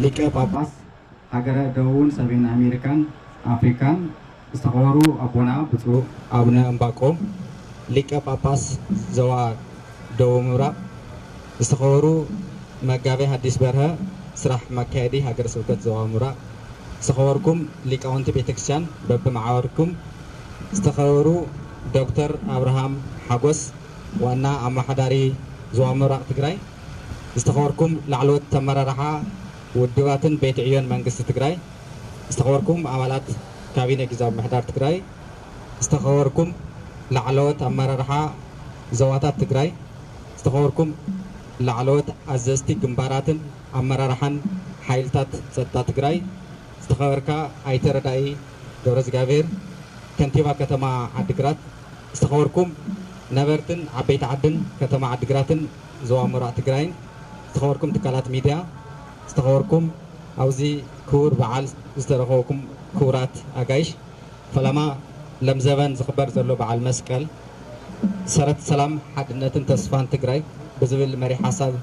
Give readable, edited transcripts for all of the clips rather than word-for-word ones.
ሊቀ ጳጳስ ሀገረ ደቡብን ሰሜን አሜሪካን አፍሪካን ዝተኸበሩ አቦና ብፁዕ አቡነ ዕንባቆም ሊቀ ጳጳስ ዞባ ደቡብ ምብራቅ ዝተኸበሩ መጋቤ ሐዲስ በርሀ ስራሕ መካየዲ ሀገረ ስብከት ዞባ ምብራቅ ዝተኸበርኩም ሊቃውንቲ ቤተክርስቲያን በብማዕበርኩም ዝተኸበሩ ዶክተር አብርሃም ሓጎስ ዋና አማሓዳሪ ዞባ ምብራቅ ትግራይ ዝተኸበርኩም ላዕለዎት ተመራርሓ ውድባትን ቤት ዕዮን መንግስቲ ትግራይ ዝተኸበርኩም አባላት ካቢነ ጊዜያዊ ምምሕዳር ትግራይ ዝተኸበርኩም ላዕለዎት አመራርሓ ዞባታት ትግራይ ዝተኸበርኩም ላዕለዎት አዘዝቲ ግንባራትን አመራርሓን ሓይልታት ጸጥታ ትግራይ ዝተኸበርካ ኣይተ ረዳኢ ገብረ እግዚአብሔር ከንቲባ ከተማ ዓዲግራት ዝተኸበርኩም ነበርትን ዓበይቲ ዓድን ከተማ ዓዲግራትን ዞባ ምብራቅ ትግራይን ዝተኸበርኩም ትካላት ሚድያ ዝተኸበርኩም ኣብዚ ክቡር በዓል ዝተረኸብኩም ክቡራት አጋይሽ ፈለማ ለምዘበን ዝኽበር ዘሎ በዓል መስቀል ሰረት ሰላም ሓድነትን ተስፋን ትግራይ ብዝብል መሪ ሓሳብ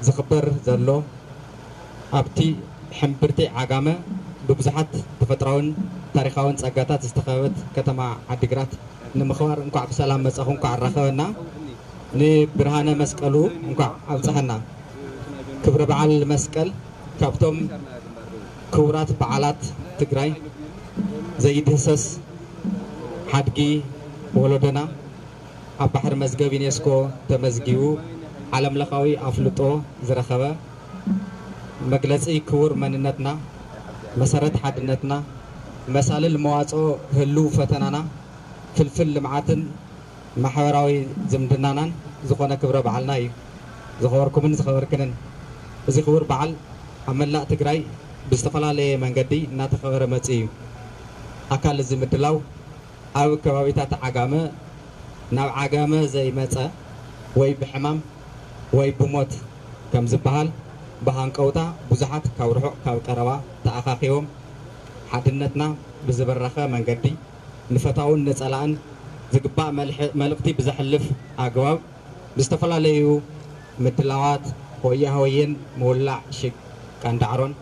ዝኽበር ዘሎ ኣብቲ ሕምብርቲ ዓጋመ ብብዙሓት ተፈጥራውን ታሪኻውን ጸጋታት ዝተኸበበት ከተማ ዓዲግራት ንምኽባር እንኳዕ ብሰላም መጻኹም እንኳዕ ኣራኸበና ንብርሃነ መስቀሉ እንኳዕ ኣብፅሐና ክብረ በዓል መስቀል ካብቶም ክቡራት በዓላት ትግራይ ዘይድህሰስ ሓድጊ ወለዶና ኣብ ባሕሪ መዝገብ ዩኔስኮ ተመዝጊቡ ዓለም ለኻዊ ኣፍልጦ ዝረኸበ መግለጺ ክቡር መንነትና መሰረት ሓድነትና መሳልል መዋጽኦ ህሉ ፈተናና ፍልፍል ልምዓትን ማሕበራዊ ዝምድናናን ዝኾነ ክብረ በዓልና እዩ ዝኸበርኩምን ዝኸበርክንን እዚ ክቡር በዓል ኣብ መላእ ትግራይ ብዝተፈላለየ መንገዲ እናተኸበረ መጽ እዩ ኣካል እዚ ምድላው ኣብ ከባቢታት ዓጋመ ናብ ዓጋመ ዘይመጸ ወይ ብሕማም ወይ ብሞት ከም ዝበሃል ብሃንቀውታ ብዙሓት ካብ ርሑቕ ካብ ቀረባ ተኣኻኺቦም ሓድነትና ብዝበረኸ መንገዲ ንፈታውን ነጸላእን ዝግባእ መልእኽቲ ብዘሕልፍ ኣግባብ ብዝተፈላለዩ ምድላዋት ሆያ ሆየን ምውላዕ ሽግ ቃንዳዕሮን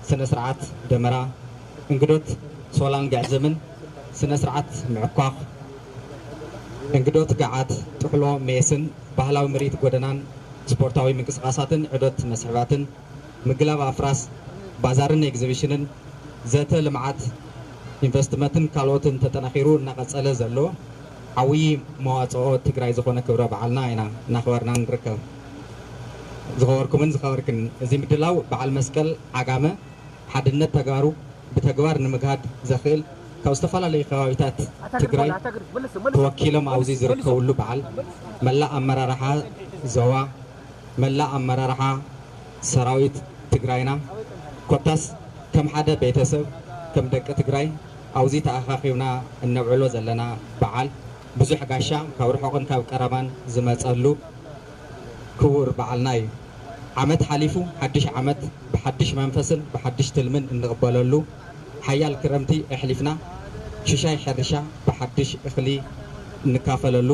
ስነ ስርዓት ደመራ እንግዶት ሶላን ጋዕዘምን ስነ ስርዓት ምዕኳኽ እንግዶት ገዓት ጥሕሎ ሜስን ባህላዊ ምርኢት ጎደናን ስፖርታዊ ምንቅስቃሳትን ዕዶት መስሕባትን ምግላብ ኣፍራስ ባዛርን ኤግዚቢሽንን ዘተ ልምዓት ኢንቨስትመንትን ካልኦትን ተጠናኺሩ እናቐጸለ ዘሎ ዓብዪ መዋጽኦ ትግራይ ዝኾነ ክብረ በዓልና ኢና እናኽበርና ንርከብ ዝኸበርኩምን ዝኸበርክን እዚ ምድላው በዓል መስቀል ዓጋመ ሓድነት ተጋሩ ብተግባር ንምግሃድ ዘኽእል ካብ ዝተፈላለዩ ከባቢታት ትግራይ ተወኪሎም ኣብዚ ዝርከብሉ በዓል መላእ ኣመራርሓ ዞባ መላእ ኣመራርሓ ሰራዊት ትግራይና ኮታስ ከም ሓደ ቤተሰብ ከም ደቂ ትግራይ ኣብዚ ተኣኻኺብና እነብዕሎ ዘለና በዓል ብዙሕ ጋሻ ካብ ርሑቕን ካብ ቀረባን ዝመጸሉ ክቡር በዓልና እዩ ዓመት ሓሊፉ ሓድሽ ዓመት ብሓድሽ መንፈስን ብሓድሽ ትልምን እንቕበለሉ ሓያል ክረምቲ ኣሕሊፍና ሽሻይ ሕርሻ ብሓድሽ እኽሊ እንካፈለሉ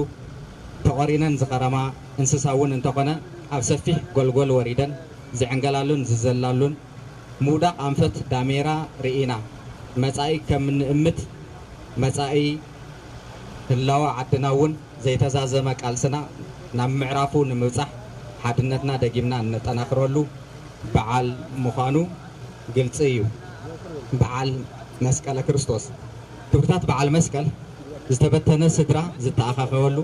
ተቐሪነን ዝኸረማ እንስሳ እውን እንተኾነ ኣብ ሰፊሕ ጎልጎል ወሪደን ዝዕንገላሉን ዝዘላሉን ምውዳቕ ኣንፈት ዳሜራ ርኢና መጻኢ ከም ንእምት መጻኢ ህላወ ዓድና እውን ዘይተዛዘመ ቃልስና ናብ ምዕራፉ ንምብጻሕ ሓድነትና ደጊምና እነጠናኽረሉ በዓል ምዃኑ ግልጽ እዩ በዓል መስቀለ ክርስቶስ ክብርታት በዓል መስቀል ዝተበተነ ስድራ ዝተኣኻኸበሉ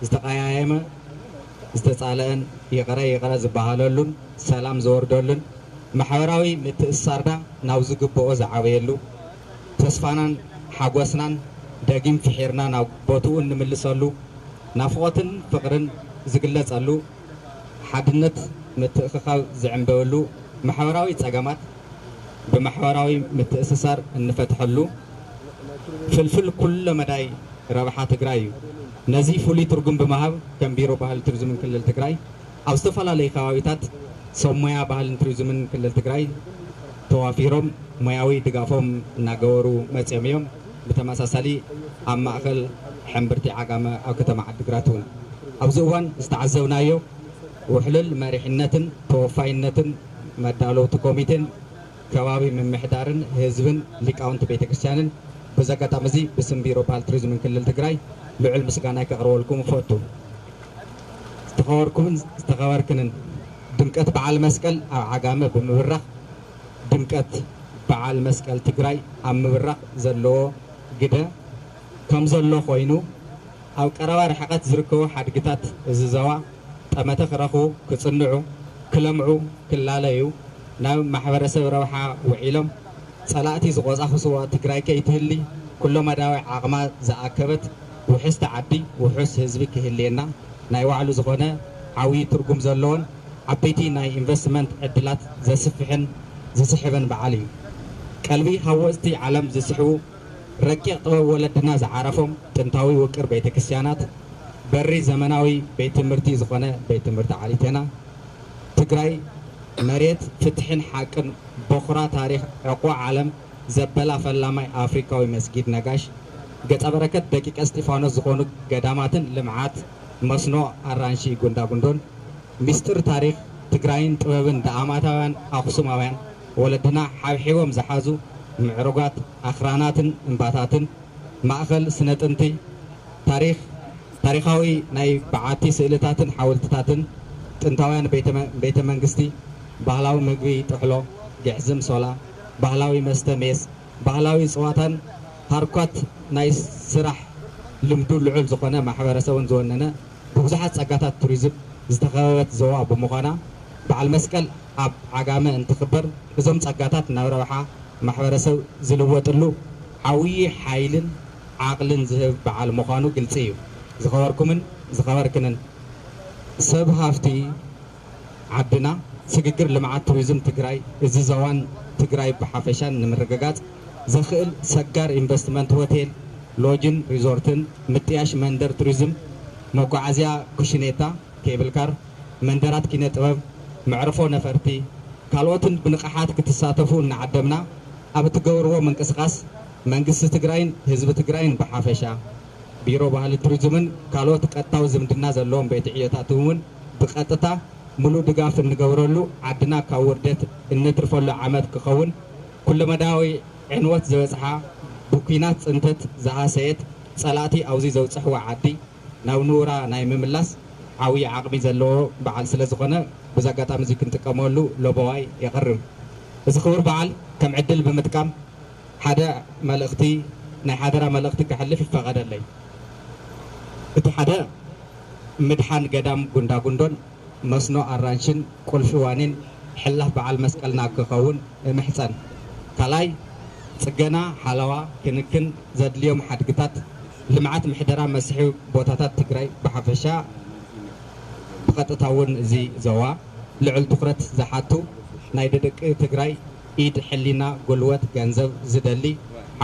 ዝተቐያየመ ዝተጻለአን ይቕረ ይቕረ ዝበሃለሉን ሰላም ዝወርደሉን ማሕበራዊ ምትእስሳርና ናብ ዝግብኦ ዝዓበየሉ ተስፋናን ሓጎስናን ደጊም ፍሒርና ናብ ቦትኡ እንምልሰሉ ናፍቖትን ፍቕርን ዝግለጸሉ ሓድነት ምትእኽኻብ ዝዕንበበሉ ማሕበራዊ ጸገማት ብማሕበራዊ ምትእስሳር እንፈትሐሉ ፍልፍል ኩሎ መዳይ ረብሓ ትግራይ እዩ ነዚ ፍሉይ ትርጉም ብምሃብ ከም ቢሮ ባህሊ ቱሪዝምን ክልል ትግራይ ኣብ ዝተፈላለዩ ከባቢታት ሰብ ሞያ ባህልን ቱሪዝምን ክልል ትግራይ ተዋፊሮም ሞያዊ ድጋፎም እናገበሩ መጽኦም እዮም ብተመሳሳሊ ኣብ ማእኸል ሕምብርቲ ዓጋመ ኣብ ከተማ ዓዲግራት እውን ኣብዚ እዋን ዝተዓዘብናዮ ውሕልል መሪሕነትን ተወፋይነትን መዳለውቲ ኮሚቴን ከባቢ ምምሕዳርን ህዝብን ሊቃውንቲ ቤተ ክርስቲያንን በዛጋጣሚ እዚ ብስም ቢሮ ባህል ቱሪዝምን ክልል ትግራይ ልዑል ምስጋና ከቅርበልኩም ፈቱ ዝተኸበርኩምን ዝተኸበርክንን ድምቀት በዓል መስቀል ኣብ ዓጋመ ብምብራኽ ድምቀት በዓል መስቀል ትግራይ ኣብ ምብራኽ ዘለዎ ግደ ከም ዘሎ ኮይኑ ኣብ ቀረባ ርሕቐት ዝርከቡ ሓድግታት እዚ ዞባ ጠመተ ክረኽቡ ክጽንዑ ክለምዑ ክላለዩ ናብ ማሕበረሰብ ረብሓ ውዒሎም ጸላእቲ ዝቆጻኽስዋ ትግራይ ከይትህሊ ኩሎ መዳዊ ዓቕማ ዝኣከበት ውሕስቲ ዓዲ ውሑስ ህዝቢ ክህልየና ናይ ባዕሉ ዝኾነ ዓብዪ ትርጉም ዘለዎን ዓበይቲ ናይ ኢንቨስትመንት ዕድላት ዘስፍሕን ዝስሕብን በዓል እዩ ቀልቢ ሃወፅቲ ዓለም ዝስሕቡ ረቂቕ ጥበብ ወለድና ዝዓረፎም ጥንታዊ ውቅር ቤተ ክርስቲያናት በሪ ዘመናዊ ቤት ትምህርቲ ዝኾነ ቤት ትምህርቲ ዓሊቴና ትግራይ መሬት ፍትሕን ሓቅን በኹራ ታሪክ ዕቑ ዓለም ዘበላ ፈላማይ ኣፍሪካዊ መስጊድ ነጋሽ ገጸ በረከት ደቂቀ እስጢፋኖስ ዝኾኑ ገዳማትን ልምዓት መስኖ ኣራንሺ ጉንዳጉንዶን ሚስጥር ታሪክ ትግራይን ጥበብን ዳኣማታውያን ኣኽሱማውያን ወለድና ሓብሒቦም ዝሓዙ ምዕሩጋት ኣኽራናትን እምባታትን ማእኸል ስነ ጥንቲ ታሪኻዊ ናይ በዓቲ ስእልታትን ሓወልትታትን ጥንታውያን ቤተ መንግስቲ ባህላዊ ምግቢ ጥሕሎ ግዕዝም ሶላ ባህላዊ መስተ ሜስ ባህላዊ ጽዋታን ሃርኳት ናይ ስራሕ ልምዱ ልዑል ዝኾነ ማሕበረሰብን ዝወነነ ብብዙሓት ጸጋታት ቱሪዝም ዝተኸበበት ዞባ ብምዃና በዓል መስቀል ኣብ ዓጋመ እንትኽበር እዞም ጸጋታት ናብ ረብሓ ማሕበረሰብ ዝልወጥሉ ዓብዪ ሓይልን ዓቕልን ዝህብ በዓል ምዃኑ ግልፂ እዩ ዝኸበርኩምን ዝኸበርክንን ሰብ ሃፍቲ ዓድና ስግግር ልምዓት ቱሪዝም ትግራይ እዚ ዞባን ትግራይ ብሓፈሻን ንምርግጋጽ ዘኽእል ሰጋር ኢንቨስትመንት ሆቴል ሎጅን ሪዞርትን ምጥያሽ መንደር ቱሪዝም መጓዓዝያ ኩሽኔታ ኬብል ካር መንደራት ኪነ ጥበብ መዕርፎ ነፈርቲ ካልኦትን ብንቕሓት ክትሳተፉ እናዓደምና ኣብ እትገብርዎ ምንቅስቓስ መንግስቲ ትግራይን ህዝቢ ትግራይን ብሓፈሻ ቢሮ ባህሊ ቱሪዝምን ካልኦት ቀጥታዊ ዝምድና ዘለዎም ቤት ዕዮታት እውን ብቐጥታ ሙሉእ ድጋፍ እንገብረሉ ዓድና ካብ ውርደት እንትርፈሉ ዓመት ክኸውን ኩሉ መዳዊ ዕንወት ዝበፅሓ ብኩናት ፅንተት ዝሃሰየት ጸላእቲ ኣብዚ ዘውፅሕዋ ዓዲ ናብ ንውራ ናይ ምምላስ ዓብዪ ዓቕሚ ዘለዎ በዓል ስለ ዝኾነ በዚ ኣጋጣሚ እዚ ክንጥቀመሉ ሎቦዋይ የቕርብ እዚ ክቡር በዓል ከም ዕድል ብምጥቃም ሓደ መልእኽቲ ናይ ሓደራ መልእኽቲ ክሕልፍ ይፈቐደለይ እቲ ሓደ ምድሓን ገዳም ጉንዳጉንዶን መስኖ ኣራንሽን ቁልፊ ዋኒን ሕላፍ በዓል መስቀልና ክኸውን ምሕፀን ካልኣይ ጽገና ሓለዋ ክንክን ዘድልዮም ሓድግታት ልምዓት ምሕደራ መስሒ ቦታታት ትግራይ ብሓፈሻ ብቐጥታ እውን እዚ ዞባ ልዑል ትኩረት ዝሓቱ ናይ ደቂ ትግራይ ኢድ ሕሊና ጉልበት ገንዘብ ዝደሊ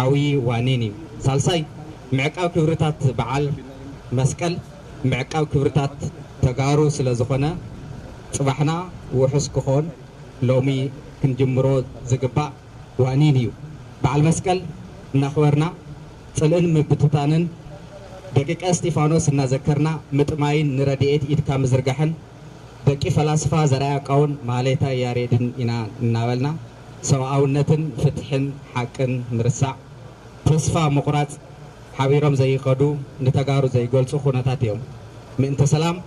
ዓብዪ ዋኒን እዩ ሳልሳይ ምዕቃብ ክብርታት በዓል መስቀል ምዕቃብ ክብርታት ተጋሩ ስለ ዝኾነ ጽባሕና ውሑስ ክኾን ሎሚ ክንጅምሮ ዝግባእ ዋኒን እዩ በዓል መስቀል እናኽበርና ጽልእን ምብትታንን ደቂቀ እስጢፋኖስ እናዘከርና ምጥማይን ንረድኤት ኢድካ ምዝርጋሕን ደቂ ፈላስፋ ዘርኣያ ቃውን ማሌታ ያሬድን ኢና እናበልና ሰብኣውነትን ፍትሕን ሓቅን ምርሳዕ ተስፋ ምቑራጽ ሓቢሮም ዘይኸዱ ንተጋሩ ዘይገልጹ ኩነታት እዮም ምእንተ ሰላም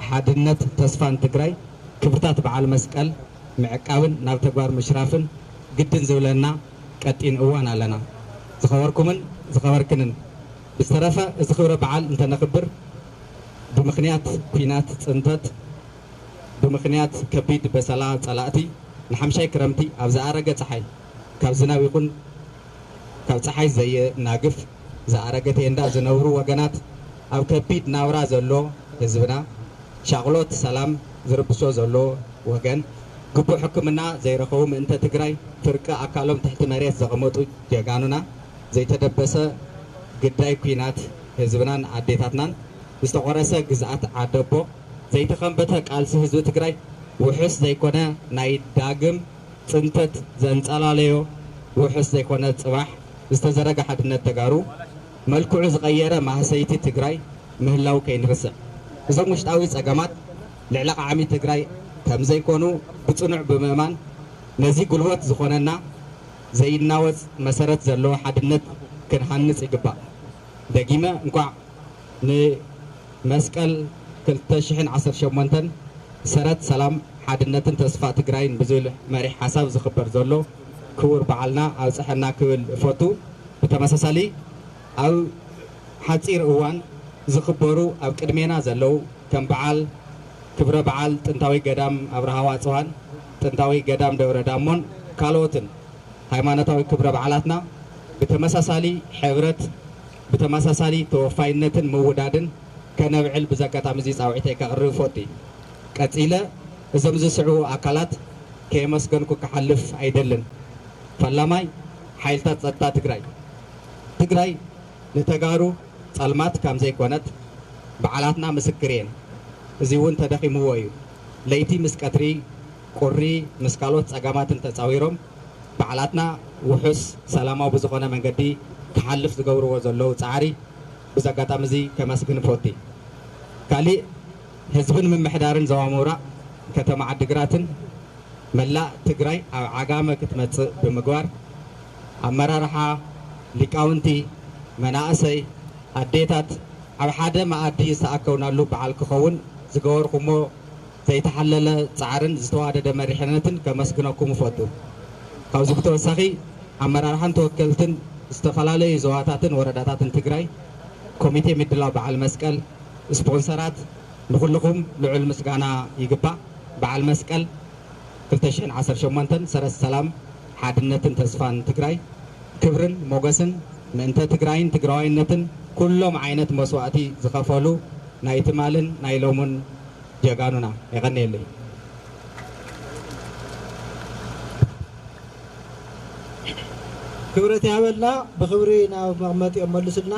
ሓድነት ተስፋን ትግራይ ክብርታት በዓል መስቀል ምዕቃብን ናብ ተግባር ምሽራፍን ግድን ዝብለና ቀጢን እዋን ኣለና ዝኸበርኩምን ዝኸበርክንን ብዝተረፈ እዚ ክብረ በዓል እንተነኽብር ብምኽንያት ኩናት ፅንተት ብምኽንያት ከቢድ በሰላ ጸላእቲ ንሓምሻይ ክረምቲ ኣብ ዝኣረገ ፀሓይ ካብ ዝናብ ይኹን ካብ ፀሓይ ዘየናግፍ ዝኣረገ ቴንዳ ዝነብሩ ወገናት ኣብ ከቢድ ናብራ ዘሎ ህዝብና ሻቕሎት ሰላም ዝርብሶ ዘሎ ወገን ግቡእ ሕክምና ዘይረኸቡ ምእንተ ትግራይ ፍርቂ ኣካሎም ትሕቲ መሬት ዘቐመጡ ጀጋኑና ዘይተደበሰ ግዳይ ኩናት ህዝብናን ኣዴታትናን ዝተቆረሰ ግዝኣት ዓደቦ ዘይተኸንበተ ቃልሲ ህዝቢ ትግራይ ውሑስ ዘይኮነ ናይ ዳግም ፅንተት ዘንጸላለዮ ውሑስ ዘይኮነ ጽባሕ ዝተዘረገ ሓድነት ተጋሩ መልክዑ ዝቐየረ ማህሰይቲ ትግራይ ምህላው ከይንርስዕ እዞም ውሽጣዊ ጸገማት ልዕሊ ቃዕሚ ትግራይ ከም ዘይኮኑ ብጽኑዕ ብምእማን ነዚ ጉልበት ዝኾነና ዘይናወጽ መሰረት ዘለዎ ሓድነት ክንሃንጽ ይግባእ ደጊመ እንኳዕ ንመስቀል 2018 ሰረት ሰላም ሓድነትን ተስፋ ትግራይን ብዝብል መሪሕ ሓሳብ ዝኽበር ዘሎ ክቡር በዓልና ኣብፅሐና ክብል ፈቱ ብተመሳሳሊ ኣብ ሓፂር እዋን ዝኽበሩ ኣብ ቅድሜና ዘለው ከም በዓል ክብረ በዓል ጥንታዊ ገዳም ኣብርሃ ዋፅዋን ጥንታዊ ገዳም ደብረ ዳሞን ካልኦትን ሃይማኖታዊ ክብረ በዓላትና ብተመሳሳሊ ሕብረት ብተመሳሳሊ ተወፋይነትን ምውዳድን ከነብዕል ብዘጋጣሚ እዚ ፃውዒተይ ከቕርብ ፈቲ ቀፂለ እዞም ዝስዑ ኣካላት ከየመስገንኩ ክሓልፍ ኣይደልን ፈላማይ ሓይልታት ጸጥታ ትግራይ ንተጋሩ ጸልማት ከም ዘይኮነት በዓላትና ምስክር እየን እዚ እውን ተደኺምዎ እዩ ለይቲ ምስ ቀትሪ ቁሪ ምስ ካልኦት ጸገማትን ተፃዊሮም በዓላትና ውሑስ ሰላማዊ ብዝኾነ መንገዲ ክሓልፍ ዝገብርዎ ዘለዉ ፃዕሪ ብዘጋጣሚ እዚ ከመስግን ፈቲ ካሊእ ህዝብን ምምሕዳርን ዞባ ምብራቕ ከተማ ዓዲግራትን መላእ ትግራይ ኣብ ዓጋመ ክትመጽእ ብምግባር ኣመራርሓ ሊቃውንቲ መናእሰይ ኣዴታት ኣብ ሓደ መኣዲ ዝተኣከውናሉ በዓል ክኸውን ዝገበርኩሞ ዘይተሓለለ ፃዕርን ዝተዋደደ መሪሕነትን ከመስግነኩም ፈቱ ካብዚ ብተወሳኺ ኣመራርሓን ተወከልትን ዝተፈላለዩ ዞባታትን ወረዳታትን ትግራይ ኮሚቴ ምድላው በዓል መስቀል ስፖንሰራት ንኩልኩም ልዑል ምስጋና ይግባእ በዓል መስቀል 2018 ሰረት ሰላም ሓድነትን ተስፋን ትግራይ ክብርን ሞገስን ምእንተ ትግራይን ትግራዋይነትን ኩሎም ዓይነት መስዋዕቲ ዝኸፈሉ ናይ ትማልን ናይ ሎሙን ጀጋኑና ይቐኒየለይ ክብረት ያበልና ብክብሪ ናብ መቕመጢኦም መልሱልና